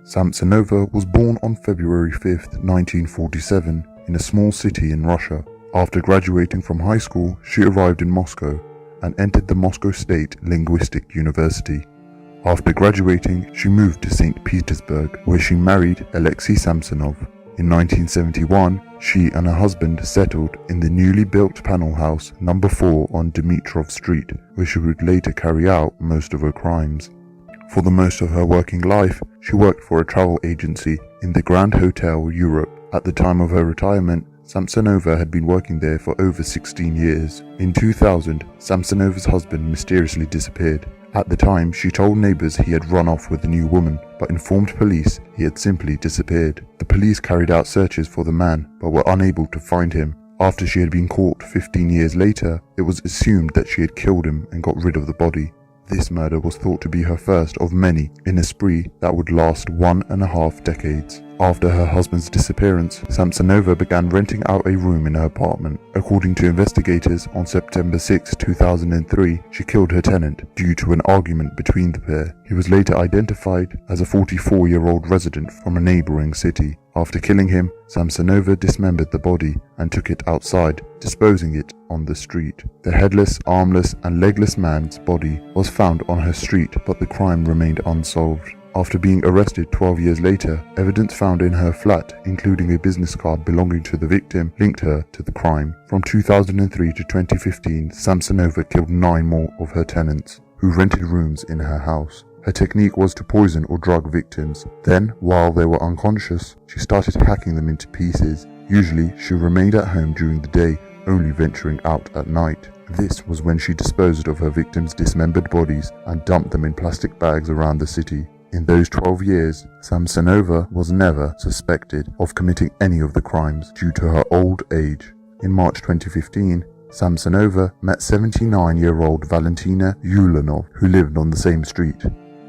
Samsonova was born on February 5, 1947, in a small city in Russia. After graduating from high school, she arrived in Moscow and entered the Moscow State Linguistic University. After graduating, she moved to St. Petersburg, where she married Alexei Samsonov. In 1971, she and her husband settled in the newly built panel house number 4 on Dmitrov Street, where she would later carry out most of her crimes. For the most of her working life, she worked for a travel agency in the Grand Hotel Europe. At the time of her retirement, Samsonova had been working there for over 16 years. In 2000, Samsonova's husband mysteriously disappeared. At the time, she told neighbors he had run off with a new woman, but informed police he had simply disappeared. The police carried out searches for the man, but were unable to find him. After she had been caught 15 years later, it was assumed that she had killed him and got rid of the body. This murder was thought to be her first of many in a spree that would last 1.5 decades. After her husband's disappearance, Samsonova began renting out a room in her apartment. According to investigators, on September 6, 2003, she killed her tenant due to an argument between the pair. He was later identified as a 44-year-old resident from a neighboring city. After killing him, Samsonova dismembered the body and took it outside, disposing it on the street. The headless, armless and legless man's body was found on her street, but the crime remained unsolved. After being arrested 12 years later, evidence found in her flat, including a business card belonging to the victim, linked her to the crime. From 2003 to 2015, Samsonova killed 9 more of her tenants, who rented rooms in her house. Her technique was to poison or drug victims. Then, while they were unconscious, she started hacking them into pieces. Usually, she remained at home during the day, only venturing out at night. This was when she disposed of her victims' dismembered bodies and dumped them in plastic bags around the city. In those 12 years, Samsonova was never suspected of committing any of the crimes due to her old age. In March 2015, Samsonova met 79-year-old Valentina Ulanov, who lived on the same street.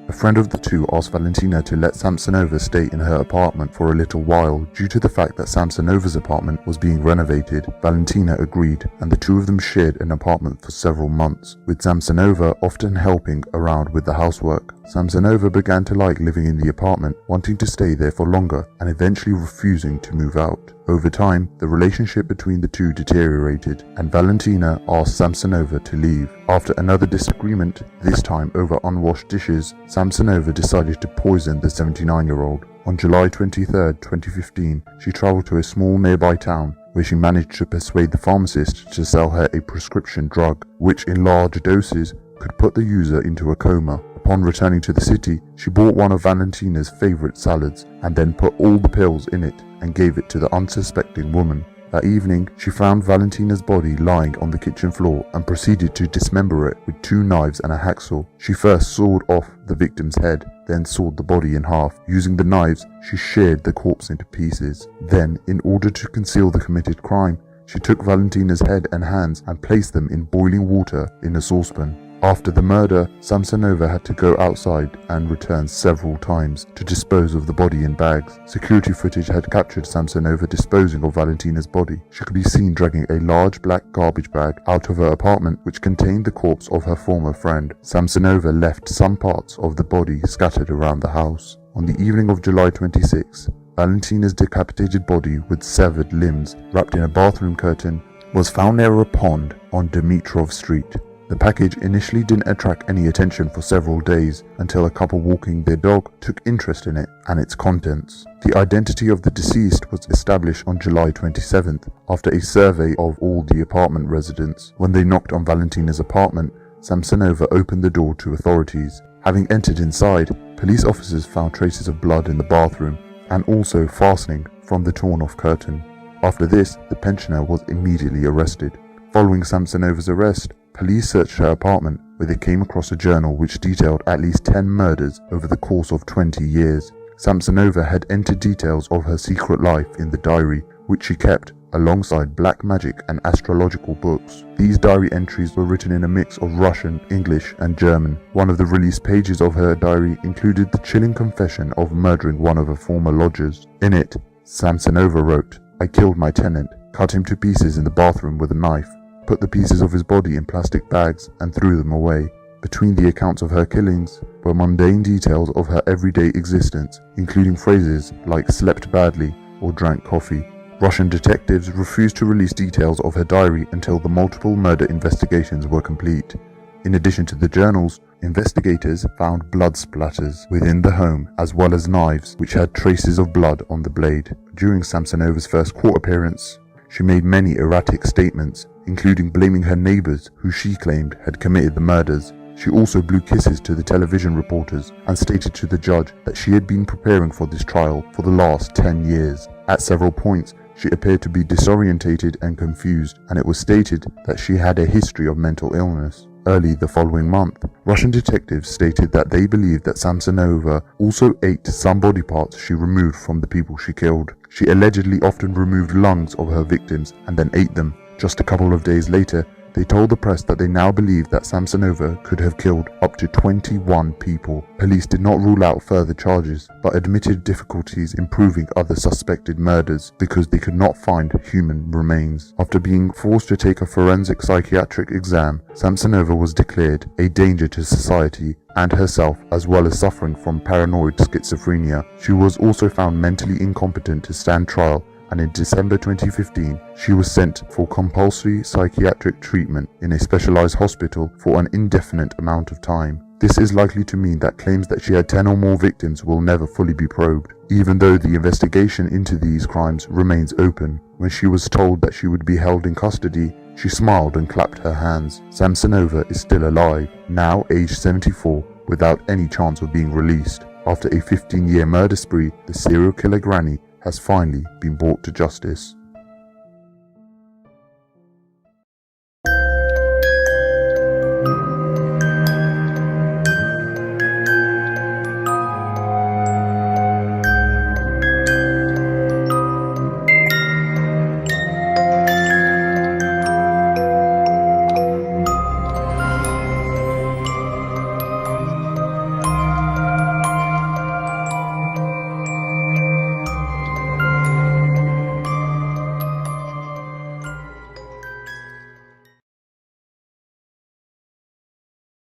A friend of the two asked Valentina to let Samsonova stay in her apartment for a little while. Due to the fact that Samsonova's apartment was being renovated, Valentina agreed, and the two of them shared an apartment for several months, with Samsonova often helping around with the housework. Samsonova began to like living in the apartment, wanting to stay there for longer, and eventually refusing to move out. Over time, the relationship between the two deteriorated, and Valentina asked Samsonova to leave. After another disagreement, this time over unwashed dishes, Samsonova decided to poison the 79-year-old. On July 23, 2015, she traveled to a small nearby town, where she managed to persuade the pharmacist to sell her a prescription drug, which in large doses could put the user into a coma. Upon returning to the city, she bought one of Valentina's favorite salads and then put all the pills in it and gave it to the unsuspecting woman. That evening, she found Valentina's body lying on the kitchen floor and proceeded to dismember it with 2 knives and a hacksaw. She first sawed off the victim's head, then sawed the body in half. Using the knives, she sheared the corpse into pieces. Then, in order to conceal the committed crime, she took Valentina's head and hands and placed them in boiling water in a saucepan. After the murder, Samsonova had to go outside and return several times to dispose of the body in bags. Security footage had captured Samsonova disposing of Valentina's body. She could be seen dragging a large black garbage bag out of her apartment, which contained the corpse of her former friend. Samsonova left some parts of the body scattered around the house. On the evening of July 26, Valentina's decapitated body with severed limbs wrapped in a bathroom curtain was found near a pond on Dmitrov Street. The package initially didn't attract any attention for several days until a couple walking their dog took interest in it and its contents. The identity of the deceased was established on July 27th after a survey of all the apartment residents. When they knocked on Valentina's apartment, Samsonova opened the door to authorities. Having entered inside, police officers found traces of blood in the bathroom and also fastening from the torn-off curtain. After this, the pensioner was immediately arrested. Following Samsonova's arrest, police searched her apartment, where they came across a journal which detailed at least 10 murders over the course of 20 years. Samsonova had entered details of her secret life in the diary, which she kept alongside black magic and astrological books. These diary entries were written in a mix of Russian, English and German. One of the released pages of her diary included the chilling confession of murdering one of her former lodgers. In it, Samsonova wrote, "I killed my tenant, cut him to pieces in the bathroom with a knife, put the pieces of his body in plastic bags and threw them away. Between the accounts of her killings were mundane details of her everyday existence, including phrases like slept badly or drank coffee. Russian detectives refused to release details of her diary until the multiple murder investigations were complete. In addition to the journals, investigators found blood splatters within the home as well as knives which had traces of blood on the blade. During Samsonova's first court appearance, she made many erratic statements, including blaming her neighbors who she claimed had committed the murders. She also blew kisses to the television reporters and stated to the judge that she had been preparing for this trial for the last 10 years. At several points, she appeared to be disorientated and confused, and it was stated that she had a history of mental illness. Early the following month, Russian detectives stated that they believed that Samsonova also ate some body parts she removed from the people she killed. She allegedly often removed lungs of her victims and then ate them. Just a couple of days later, they told the press that they now believed that Samsonova could have killed up to 21 people. Police did not rule out further charges, but admitted difficulties in proving other suspected murders because they could not find human remains. After being forced to take a forensic psychiatric exam, Samsonova was declared a danger to society and herself, as well as suffering from paranoid schizophrenia. She was also found mentally incompetent to stand trial, and in December 2015, she was sent for compulsory psychiatric treatment in a specialized hospital for an indefinite amount of time. This is likely to mean that claims that she had 10 or more victims will never fully be probed, even though the investigation into these crimes remains open. When she was told that she would be held in custody, she smiled and clapped her hands. Samsonova is still alive, now aged 74, without any chance of being released. After a 15-year murder spree, the serial killer granny has finally been brought to justice.